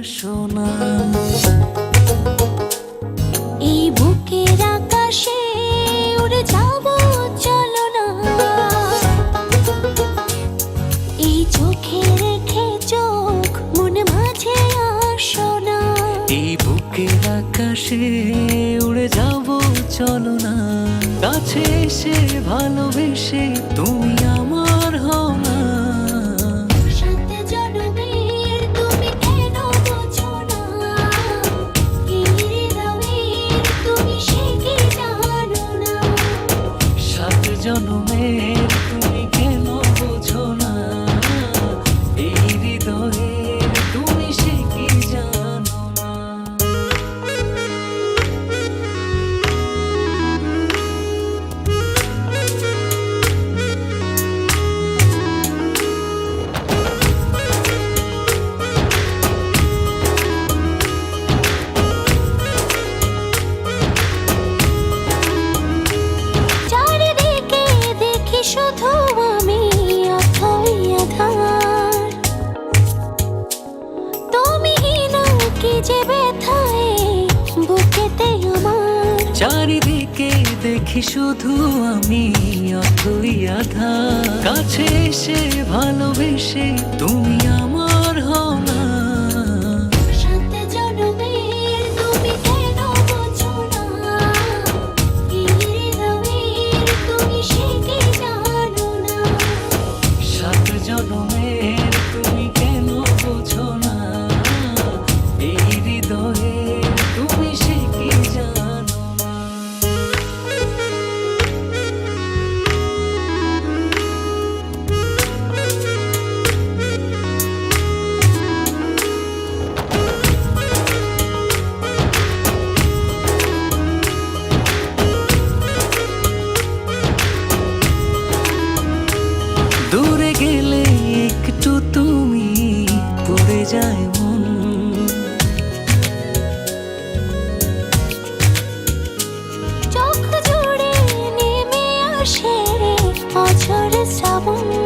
আসো না। এই বুকের আকাশে উড়ে যাব চলো না, এই চোখে রেখে চোখ মনে মাঝে আসো না। এই বুকের আকাশে উড়ে যাব চলো না, কাছে এসে ভালোবেসে তুমি আমার হও না। সাত জনমের তুমি কেন বোঝো না, এই হৃদয়ের তুমি সে কি জানো না। সাত জনমের তুমি কেন বোঝো না, এই হৃদয়ের তুমি সে কি জানো না। চারিদিকে দেখি শুধু আমি অথই আধার, তুমি না কি যে ব্যথায় বুকেতে আমার। চারিদিকে দেখি শুধু আমি অথই আধার, কাছে এসে ভালোবেসে তুমি আমার হও না। সাত জনমের তুমি কেন বোঝো না, এই হৃদয়ের তুমি সে কি জানো না। সাত জনমের তুমি কেন বোঝো না, এই হৃদয়ের তুমি সে কি জানো না। দূরে গেলে একটু তুমি পড়ে যায় মন, চোখ জুড়ে নেমে আসে অঝোর শ্রাবণ।